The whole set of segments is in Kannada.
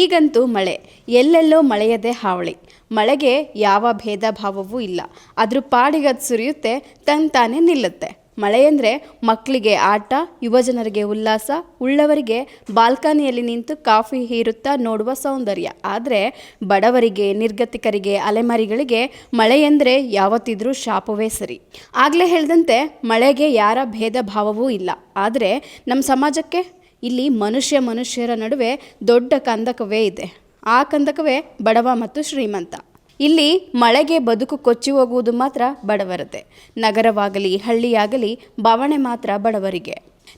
ಈಗಂತೂ ಮಳೆ, ಎಲ್ಲೆಲ್ಲೋ ಮಳೆಯದೇ ಹಾವಳಿ. ಮಳೆಗೆ ಯಾವ ಭೇದ ಭಾವವೂ ಇಲ್ಲ. ಅದ್ರ ಪಾಡಿಗದು ಸುರಿಯುತ್ತೆ, ತಾನೇ ನಿಲ್ಲುತ್ತೆ. ಮಳೆಯೆಂದರೆ ಮಕ್ಕಳಿಗೆ ಆಟ, ಯುವಜನರಿಗೆ ಉಲ್ಲಾಸ, ಉಳ್ಳವರಿಗೆ ಬಾಲ್ಕನಿಯಲ್ಲಿ ನಿಂತು ಕಾಫಿ ಹೀರುತ್ತಾ ನೋಡುವ ಸೌಂದರ್ಯ. ಆದರೆ ಬಡವರಿಗೆ, ನಿರ್ಗತಿಕರಿಗೆ, ಅಲೆಮಾರಿಗಳಿಗೆ ಮಳೆಯೆಂದರೆ ಯಾವತ್ತಿದ್ರೂ ಶಾಪವೇ ಸರಿ. ಆಗಲೇ ಹೇಳಿದಂತೆ ಮಳೆಗೆ ಯಾರ ಭೇದ ಭಾವವೂ ಇಲ್ಲ. ಆದರೆ ನಮ್ಮ ಸಮಾಜಕ್ಕೆ ಇಲ್ಲಿ ಮನುಷ್ಯರ ನಡುವೆ ದೊಡ್ಡ ಕಂದಕವೇ ಇದೆ. ಆ ಕಂದಕವೇ ಬಡವ ಮತ್ತು ಶ್ರೀಮಂತ. ಇಲ್ಲಿ ಮಳೆಗೆ ಬದುಕು ಕೊಚ್ಚಿ ಹೋಗುವುದು ಮಾತ್ರ ಬಡವರದೇ. ನಗರವಾಗಲಿ ಹಳ್ಳಿಯಾಗಲಿ ಬವಣೆ ಮಾತ್ರ ಬಡವರಿಗೆ.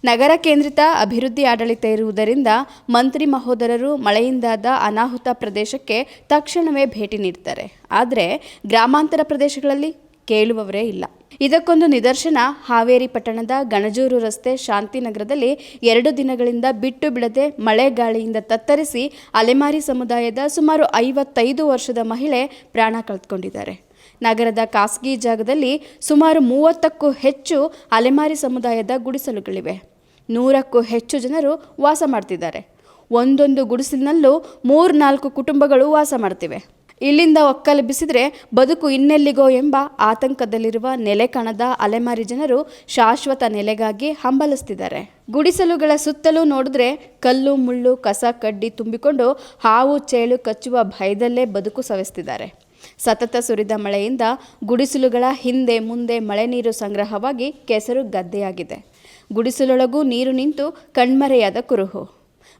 ನಗರ ಕೇಂದ್ರಿತ ಅಭಿವೃದ್ಧಿ ಆಡಳಿತ ಇರುವುದರಿಂದ ಮಂತ್ರಿ ಮಹೋದರರು ಮಳೆಯಿಂದಾದ ಅನಾಹುತ ಪ್ರದೇಶಕ್ಕೆ ತಕ್ಷಣವೇ ಭೇಟಿ ನೀಡ್ತಾರೆ. ಆದರೆ ಗ್ರಾಮಾಂತರ ಪ್ರದೇಶಗಳಲ್ಲಿ ಕೇಳುವವರೇ ಇಲ್ಲ. ಇದಕ್ಕೊಂದು ನಿದರ್ಶನ ಹಾವೇರಿ ಪಟ್ಟಣದ ಗಣಜೂರು ರಸ್ತೆ ಶಾಂತಿನಗರದಲ್ಲಿ 2 ದಿನಗಳಿಂದ ಬಿಟ್ಟು ಬಿಡದೆ ಮಳೆ ಗಾಳಿಯಿಂದ ತತ್ತರಿಸಿ ಅಲೆಮಾರಿ ಸಮುದಾಯದ ಸುಮಾರು 55 ವರ್ಷದ ಮಹಿಳೆ ಪ್ರಾಣ ಕಳೆದುಕೊಂಡಿದ್ದಾರೆ. ನಗರದ ಖಾಸಗಿ ಜಾಗದಲ್ಲಿ ಸುಮಾರು 30ಕ್ಕೂ ಹೆಚ್ಚು ಅಲೆಮಾರಿ ಸಮುದಾಯದ ಗುಡಿಸಲುಗಳಿವೆ. 100ಕ್ಕೂ ಹೆಚ್ಚು ಜನರು ವಾಸ ಮಾಡ್ತಿದ್ದಾರೆ. ಒಂದೊಂದು ಗುಡಿಸಲಿನಲ್ಲೂ 3-4 ಕುಟುಂಬಗಳು ವಾಸ ಮಾಡ್ತಿವೆ. ಇಲ್ಲಿಂದ ಒಕ್ಕಲೆಬ್ಬಿಸಿದ್ರೆ ಬದುಕು ಇನ್ನೆಲ್ಲಿಗೋ ಎಂಬ ಆತಂಕದಲ್ಲಿರುವ ನೆಲೆ ಕಾಣದ ಅಲೆಮಾರಿ ಜನರು ಶಾಶ್ವತ ನೆಲೆಗಾಗಿ ಹಂಬಲಿಸ್ತಿದ್ದಾರೆ. ಗುಡಿಸಲುಗಳ ಸುತ್ತಲೂ ನೋಡಿದ್ರೆ ಕಲ್ಲು ಮುಳ್ಳು ಕಸ ಕಡ್ಡಿ ತುಂಬಿಕೊಂಡು ಹಾವು ಚೇಳು ಕಚ್ಚುವ ಭಯದಲ್ಲೇ ಬದುಕು ಸವೆಸ್ತಿದ್ದಾರೆ. ಸತತ ಸುರಿದ ಮಳೆಯಿಂದ ಗುಡಿಸಲುಗಳ ಹಿಂದೆ ಮುಂದೆ ಮಳೆ ನೀರು ಸಂಗ್ರಹವಾಗಿ ಕೆಸರು ಗದ್ದೆಯಾಗಿದೆ. ಗುಡಿಸಲೊಳಗೂ ನೀರು ನಿಂತು ಕಣ್ಮರೆಯಾದ ಕುರುಹು.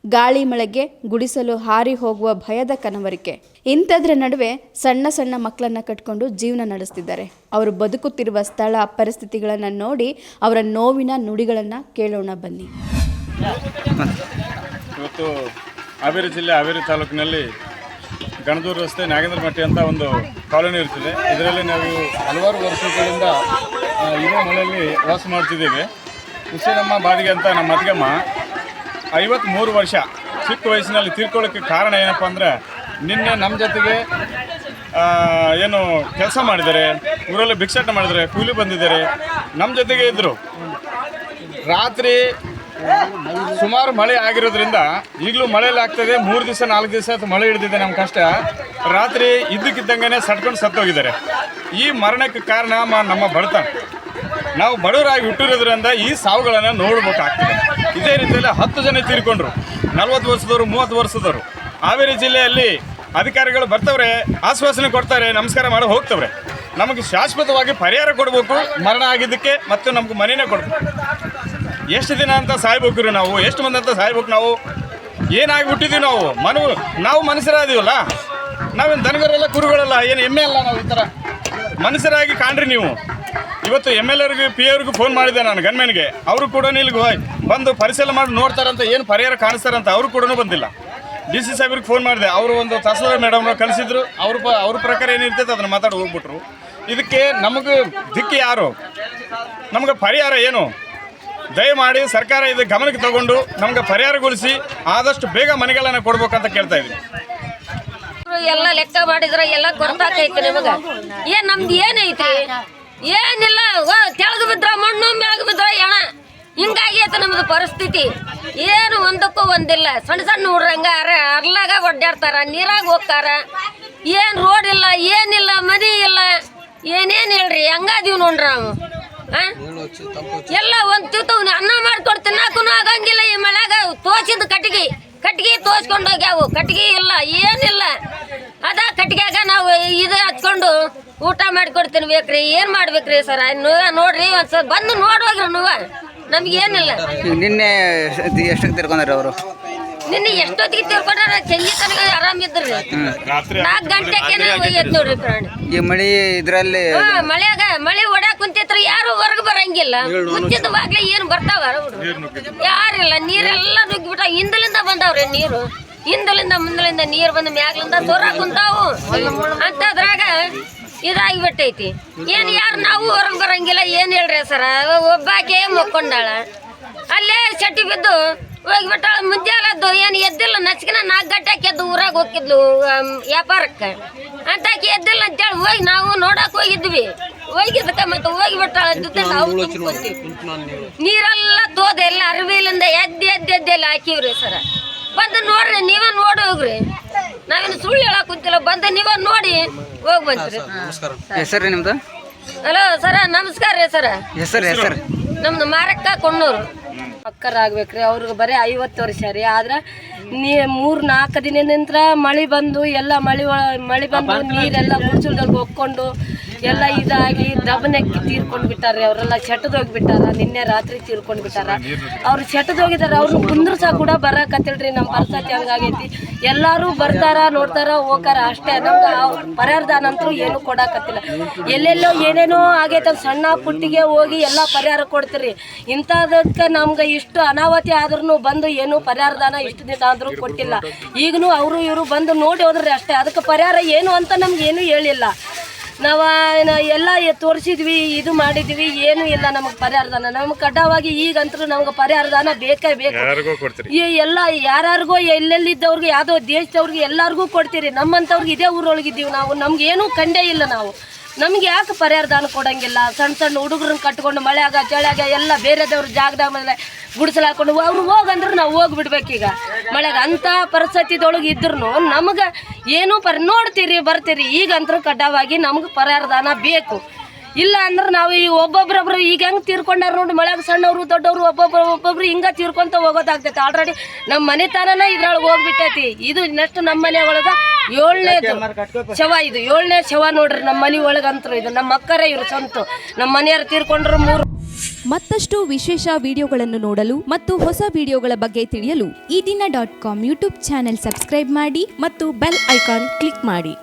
ಗಾಳಿ ಮಳೆಗೆ ಗುಡಿಸಲು ಹಾರಿ ಹೋಗುವ ಭಯದ ಕನವರಿಕೆ. ಇಂಥದ್ರ ನಡುವೆ ಸಣ್ಣ ಸಣ್ಣ ಮಕ್ಕಳನ್ನು ಕಟ್ಕೊಂಡು ಜೀವನ ನಡೆಸ್ತಿದ್ದಾರೆ. ಅವರು ಬದುಕುತ್ತಿರುವ ಸ್ಥಳ ಪರಿಸ್ಥಿತಿಗಳನ್ನು ನೋಡಿ ಅವರ ನೋವಿನ ನುಡಿಗಳನ್ನು ಕೇಳೋಣ ಬನ್ನಿ. ಇವತ್ತು ಹಾವೇರಿ ಜಿಲ್ಲೆ ಹಾವೇರಿ ತಾಲೂಕಿನಲ್ಲಿ ಗಣಜೂರು ರಸ್ತೆ ನಾಗೇಂದ್ರ ಮಟ್ಟಿ ಅಂತ ಒಂದು ಕಾಲೋನಿ ಇರ್ತಿದೆ. ಇದರಲ್ಲಿ ನಾವು ಹಲವಾರು ವರ್ಷಗಳಿಂದ ಇದೇ ಮಳೆಯಲ್ಲಿ ವಾಸ ಮಾಡ್ತಿದ್ದೇವೆ. ಹುಸೇನಮ್ಮ ಬಾಡಿಗೆ ಅಂತ ನಮ್ಮ ಅತ್ತಿಗೆಮ್ಮ 53 ವರ್ಷ ಚಿಕ್ಕ ವಯಸ್ಸಿನಲ್ಲಿ ತೀರ್ಕೊಳ್ಳೋಕ್ಕೆ ಕಾರಣ ಏನಪ್ಪ ಅಂದರೆ, ನಿನ್ನೆ ನಮ್ಮ ಜೊತೆಗೆ ಏನು ಕೆಲಸ ಮಾಡಿದ್ದಾರೆ, ಊರಲ್ಲಿ ಭಿಕ್ಷಾಟನೆ ಮಾಡಿದ್ದಾರೆ, ಕೂಲಿ ಬಂದಿದ್ದಾರೆ, ನಮ್ಮ ಜೊತೆಗೆ ಇದ್ದರು. ರಾತ್ರಿ ಸುಮಾರು ಮಳೆ ಆಗಿರೋದ್ರಿಂದ ಈಗಲೂ ಮಳೆಯಲ್ಲಿ ಆಗ್ತದೆ. 3 ದಿವಸ 4 ದಿವಸ ಮಳೆ ಹಿಡಿದಿದೆ. ನಮ್ಮ ಕಷ್ಟ ರಾತ್ರಿ ಇದ್ದಕ್ಕಿದ್ದಂಗೆ ಸಟ್ಕೊಂಡು ಸತ್ತೋಗಿದ್ದಾರೆ. ಈ ಮರಣಕ್ಕೆ ಕಾರಣ ನಮ್ಮ ಬಡತನ. ನಾವು ಬಡವರಾಗಿ ಹುಟ್ಟಿರೋದ್ರಿಂದ ಈ ಸಾವುಗಳನ್ನು ನೋಡ್ಬೇಕಾಗ್ತದೆ. ಇದೇ ರೀತಿಯಲ್ಲಿ 10 ಜನ ತೀರ್ಕೊಂಡ್ರು, 40 ವರ್ಷದವರು, 30 ವರ್ಷದವರು. ಹಾವೇರಿ ಜಿಲ್ಲೆಯಲ್ಲಿ ಅಧಿಕಾರಿಗಳು ಬರ್ತವ್ರೆ, ಆಶ್ವಾಸನೆ ಕೊಡ್ತಾರೆ, ನಮಸ್ಕಾರ ಮಾಡಿ ಹೋಗ್ತವ್ರೆ. ನಮಗೆ ಶಾಶ್ವತವಾಗಿ ಪರಿಹಾರ ಕೊಡಬೇಕು ಮರಣ ಆಗಿದ್ದಕ್ಕೆ, ಮತ್ತು ನಮ್ಗೆ ಮನೆಯೇ ಕೊಡಬೇಕು. ಎಷ್ಟು ದಿನ ಅಂತ ಸಾಯ್ಬೇಕು ನಾವು? ಎಷ್ಟು ಮಂದಿ ಅಂತ ಸಾಯ್ಬೇಕು ನಾವು? ಏನಾಗಿಬಿಟ್ಟಿದ್ದೀವಿ ನಾವು ಮನುಷ್ಯರಾದೀವಲ್ಲ. ನಾವೇನು ದನಗರೆಲ್ಲ ಕುರುಗಳಲ್ಲ, ಏನು ಎಮ್ಮೆ ಅಲ್ಲ. ನಾವು ಈ ಥರ ಮನುಷ್ಯರಾಗಿ ಕಾಣ್ರಿ ನೀವು. ಇವತ್ತು MLA ಪಿ ಅವ್ರಿಗೂ ಫೋನ್ ಮಾಡಿದೆ ನಾನು, ಗನ್ಮೆನ್ಗೆ. ಅವರು ಕೂಡ ಇಲ್ಲಿಗೆ ಬಂದು ಪರಿಶೀಲನೆ ಮಾಡಿ ನೋಡ್ತಾರಂತ, ಏನು ಪರಿಹಾರ ಕಾಣಿಸ್ತಾರಂತ. ಅವರು ಕೂಡ ಬಂದಿಲ್ಲ. DC ಸಾಹೇಬ್ರಿಗೆ ಫೋನ್ ಮಾಡಿದೆ. ಅವರು ಒಂದು ತಹಸೀಲ್ದಾರ್ ಮೇಡಮ್ನ ಕಳಿಸಿದ್ರು. ಅವ್ರ ಪ್ರಕಾರ ಏನಿರ್ತೈತೆ ಅದನ್ನು ಮಾತಾಡಿ ಹೋಗ್ಬಿಟ್ರು. ಇದಕ್ಕೆ ನಮಗೆ ದಿಕ್ಕಿ ಯಾರು? ನಮಗೆ ಪರಿಹಾರ ಏನು? ದಯಮಾಡಿ ಸರ್ಕಾರ ಇದು ಗಮನಕ್ಕೆ ತಗೊಂಡು ನಮ್ಗೆ ಪರಿಹಾರಗೊಳಿಸಿ ಆದಷ್ಟು ಬೇಗ ಮನೆಗಳನ್ನು ಕೊಡ್ಬೇಕಂತ ಕೇಳ್ತಾ ಇದ್ದೀವಿ. ಎಲ್ಲ ಲೆಕ್ಕ ಮಾಡಿದ್ರೆ ಎಲ್ಲ ಗೊತ್ತಾಕೈತಿ ನಿಮಗೆ. ಏನು ನಮ್ದು ಏನೈತಿ? ಏನಿಲ್ಲ. ತೆಳಗ ಬಿದ್ರ ಮಣ್ಣು, ಮ್ಯಾಗ ಬಿದ್ರ ಎಣ, ಹಿಂಗಾಗಿ ಐತೆ ನಮ್ದು ಪರಿಸ್ಥಿತಿ. ಏನು ಒಂದಕ್ಕೂ ಒಂದಿಲ್ಲ. ಸಣ್ಣ ಸಣ್ಣ ಹುಡ್ರಂಗ ಅರ್ಲಾಗ ಒಡ್ಡಾಡ್ತಾರ, ನೀರಾಗ ಹೋಗ್ತಾರ. ಏನು ರೋಡ್ ಇಲ್ಲ, ಏನಿಲ್ಲ, ಮನಿ ಇಲ್ಲ, ಏನೇನು ಹೇಳ್ರಿ, ಹಂಗಾದೀವಿ ನೋಡ್ರಿ ನಾವು. ಎಲ್ಲ ಒಂದು ತಿಂತು ಅನ್ನ ಮಾಡ್ಕೊಂಡು ತಿನ್ನಾಕೂ ಆಗಂಗಿಲ್ಲ. ಈ ಮಳ್ಯಾಗ ತೋಸಿದ ಕಟ್ಟಿಗೆ ತೋಸ್ಕೊಂಡು ಹೋಗ್ಯಾವು. ಕಟ್ಟಿಗೆ ಇಲ್ಲ, ಏನಿಲ್ಲ. ಅದ ಕಟ್ಟಿಗೆಯಾಗ ನಾವು ಇದು ಹಚ್ಕೊಂಡು ಊಟ ಮಾಡಿಕೊಡ್ತೀನಿ ಬೇಕ್ರಿ. ಏನು ಮಾಡ್ಬೇಕ್ರಿ ಸರ? ನೋಡ್ರಿ ಒಂದ್ಸಲ ಬಂದು ನೋಡ್ವಾಗ್ರಿ ನೀವು. ನಮ್ಗೇನಿಲ್ಲ. ನಿನ್ನೆ ಎಷ್ಟಕ್ಕೆ ತಿರ್ಕೊಂಡ್ರಿ ಅವರು? ನಿನ್ನೆ ಎಷ್ಟೊತ್ತಿಗೆ ತಿರ್ಕೊಂಡ್ರ ಸಂಜೆ ತನಕ ಆರಾಮಿದ್ರಿ. 4 ಗಂಟೆಗೆ ಎದ್ದು ನೋಡ್ರಿ ಪ್ರಾಣಿ. ಈ ಮಳಿ ಇದರಲ್ಲಿ ಮಳೆಯಾಗ ಮಳೆ ಹೊಡ್ಯಾಕ್ ಕುಂತಿತ್ರ ಯಾರು ಹೊರಗೆ ಬರಂಗಿಲ್ಲ. ಕುಂತಿದ್ದ ಬಾಗ್ಲೆ ಏನು ಬರ್ತಾವ? ಯಾರಿಲ್ಲ. ನೀರೆಲ್ಲ ನುಗ್ಗಿಬಿಟ್ಟ. ಹಿಂದಲಿಂದ ಬಂದವ್ರಿ ನೀರು. ಮುಂದಲಿಂದ ನೀರು ಬಂದ ಮ್ಯಾಗ್ಲಿಂದ ಸೊರ ಕುಂತಾವು. ಅಂತದ್ರಾಗ ಇದಾಗಿಬಿಟ್ಟೈತಿ. ಏನು ಯಾರು ನಾವು ಹೊರಗೆ ಬರಂಗಿಲ್ಲ. ಏನು ಹೇಳ್ರಿ ಸರ? ಒಬ್ಬಾಕೆ ಮಕ್ಕೊಂಡಾಳ, ಅಲ್ಲೇ ಚಟಿ ಬಿದ್ದು ಹೋಗಿಬಿಟ್ಟಾಳ. ಮುಂಜಾನದ್ದು ಏನು ಎದ್ದಿಲ್ಲ. ನಚ್ಕಿನ 4 ಗಂಟೆಗೆ ಎದ್ದು ಊರಾಗ ಹೋಗಿದ್ಲು ವ್ಯಾಪಾರಕ್ಕೆ. ಅಂತಾಕಿ ಎದ್ದಿಲ್ಲ ಅಂತೇಳಿ ಹೋಗಿ ನಾವು ನೋಡಕ್ ಹೋಗಿದ್ವಿ. ಹೋಗಿದ್ದಕ್ಕೆ ಮತ್ತೆ ಹೋಗಿಬಿಟ್ಟಾಳ. ನೀರೆಲ್ಲ ತೋದೆ ಎಲ್ಲ ಅರ್ವಿಲಿಂದ ಎದ್ದೆಲ್ಲ ಹಾಕಿವ್ರಿ ಸರ. ಬಂದು ನೋಡ್ರಿ, ನೀವೇ ನೋಡಿ ಹೋಗ್ರಿ. ನಾವೇನು ಸುಳ್ಳು ಹೇಳಕ್ ಕುಂತಿಲ್ಲ, ಬಂದು ನೀವೇ ನೋಡಿ ಹೋಗಿ ಬಂದ್ರಿ. ಹೆಸರು ರೀ ನಿಮ್ದು? ಹಲೋ ಸರ, ನಮಸ್ಕಾರ ರೀ ಸರ. ಹೆಸರು ನಮ್ದು ಮಾರಕ್ಕ ಕೊಂಡೂರು. ಅಕ್ಕರಾಗ್ಬೇಕ್ರಿ, ಅವ್ರಿಗೆ ಬರೀ 50 ವರ್ಷ ರೀ. ಆದ್ರೆ 3-4 ದಿನದಿಂದ ಮಳೆ ಬಂದು ಎಲ್ಲ ಮಳೆ ಬಂದು ನೀರೆಲ್ಲ ಮುಚ್ಚಲ್ದಾಗ ಹೋಗ್ಕೊಂಡು ಎಲ್ಲ ಇದಾಗಿ ದಬನೆಕ್ಕಿ ತೀರ್ಕೊಂಡು ಬಿಟ್ಟಾರೆ. ಅವರೆಲ್ಲ ಹೋಗ್ಬಿಟ್ಟಾರ. ನಿನ್ನೆ ರಾತ್ರಿ ತೀರ್ಕೊಂಡು ಬಿಟ್ಟಾರ. ಅವ್ರು ಹೋಗಿದಾರೆ. ಅವ್ರನ್ನ ಕುಂದ್ರಸ ಕೂಡ ಬರಕತ್ತಿಲ್ರಿ. ನಮ್ಮ ಪರಿಸ್ಥಿತಿ ಹಂಗಾಗೈತಿ. ಎಲ್ಲರೂ ಬರ್ತಾರ, ನೋಡ್ತಾರ, ಹೋಗಾರ ಅಷ್ಟೇ. ನಮ್ಗೆ ಪರಿಹಾರದಾನ ಅಂತೂ ಏನು ಕೊಡಕತ್ತಿಲ್ಲ. ಎಲ್ಲೆಲ್ಲೋ ಏನೇನೋ ಆಗೈತೆ, ಸಣ್ಣ ಪುಟ್ಟಿಗೆ ಹೋಗಿ ಎಲ್ಲ ಪರಿಹಾರ ಕೊಡ್ತೀರಿ. ಇಂಥದಕ್ಕೆ ನಮ್ಗೆ ಇಷ್ಟು ಅನಾಹುತಿ ಆದ್ರೂ ಬಂದು ಏನು ಪರಿಹಾರದಾನ ಇಷ್ಟು ದಿನ ಆದರೂ ಕೊಟ್ಟಿಲ್ಲ. ಈಗನೂ ಅವರು ಇವರು ಬಂದು ನೋಡಿ ಹೋದ್ರಿ ಅಷ್ಟೇ. ಅದಕ್ಕೆ ಪರಿಹಾರ ಏನು ಅಂತ ನಮ್ಗೆ ಏನೂ ಹೇಳಿಲ್ಲ. ನಾವು ಎಲ್ಲ ತೋರಿಸಿದ್ವಿ, ಇದು ಮಾಡಿದ್ವಿ, ಏನೂ ಇಲ್ಲ ನಮಗೆ ಪರಿಹಾರದಾನ. ನಮ್ಗೆ ಕಡ್ಡಾಯವಾಗಿ ಈಗಂತೂ ನಮ್ಗೆ ಪರಿಹಾರದಾನ ಬೇಕೇ ಬೇಕು. ಈ ಎಲ್ಲ ಯಾರ್ಯಾರಿಗೋ ಎಲ್ಲೆಲ್ಲಿದ್ದವ್ರಿಗೆ, ಯಾವುದೋ ದೇಶದವ್ರಿಗೆ ಎಲ್ಲರಿಗೂ ಕೊಡ್ತೀರಿ. ನಮ್ಮಂಥವ್ರಿಗೆ ಇದೇ ಊರೊಳಗಿದ್ದೀವಿ ನಾವು. ನಮ್ಗೆ ಏನೂ ಕಂಡೇ ಇಲ್ಲ ನಾವು. ನಮ್ಗೆ ಯಾಕೆ ಪರಿಹಾರದಾನ ಕೊಡಂಗಿಲ್ಲ? ಸಣ್ಣ ಸಣ್ಣ ಹುಡುಗರನ್ನ ಕಟ್ಕೊಂಡು ಮಳೆಯಾಗ ಚಳಿಯಾಗ ಎಲ್ಲ ಬೇರೆದವ್ರ ಜಾಗದಾಗ ಮೇಲೆ ಗುಡಿಸಲು ಹಾಕೊಂಡು ಅವ್ರು ಹೋಗಂದ್ರೆ ನಾವು ಹೋಗ್ಬಿಡ್ಬೇಕೀಗ ಮಳೆಗ. ಅಂಥ ಪರಿಸ್ಥಿತಿದೊಳಗೆ ಇದ್ರೂ ನಮ್ಗೆ ಏನೂ ನೋಡ್ತೀರಿ, ಬರ್ತೀರಿ. ಈಗಂತೂ ಕಡ್ಡಾಯವಾಗಿ ನಮ್ಗೆ ಪರಿಹಾರದಾನ ಬೇಕು. ಇಲ್ಲ ಅಂದ್ರೆ ನಾವು ಈಗ ಒಬ್ಬೊಬ್ರೊಬ್ರು ಈಗ ಹೆಂಗೆ ತೀರ್ಕೊಂಡಾರ ನೋಡಿ, ಮಳೆಯಾಗ ಸಣ್ಣವರು ದೊಡ್ಡವರು ಒಬ್ಬೊಬ್ರು ಹಿಂಗೆ ತೀರ್ಕೊಂತ ಹೋಗೋದಾಗ್ತೈತೆ. ಆಲ್ರೆಡಿ ನಮ್ಮ ಮನೆತನನ ಇದ್ರೊಳಗೆ ಹೋಗ್ಬಿಟ್ಟೈತಿ. ಇದು ನೆಕ್ಸ್ಟ್ ನಮ್ಮ ಮನೆ ಒಳಗೆ 7ನೇ ಶವ, ಇದು 7ನೇ ಶವ ನೋಡ್ರಿ ನಮ್ಮ ಮನೆ ಒಳಗಂತೂ. ಇದು ನಮ್ಮ ಅಕ್ಕರೇ ಇವರು ಸ್ವಂತ. ನಮ್ಮ ಮನೆಯವ್ರು ತೀರ್ಕೊಂಡ್ರು 3. ಮತ್ತಷ್ಟು ವಿಶೇಷ ವಿಡಿಯೋಗಳನ್ನು ನೋಡಲು ಮತ್ತು ಹೊಸ ವಿಡಿಯೋಗಳ ಬಗ್ಗೆ ತಿಳಿಯಲು ಈ ದಿನ .com ಯೂಟ್ಯೂಬ್ ಚಾನೆಲ್ ಸಬ್ಸ್ಕ್ರೈಬ್ ಮಾಡಿ ಮತ್ತು ಬೆಲ್ ಐಕಾನ್ ಕ್ಲಿಕ್ ಮಾಡಿ.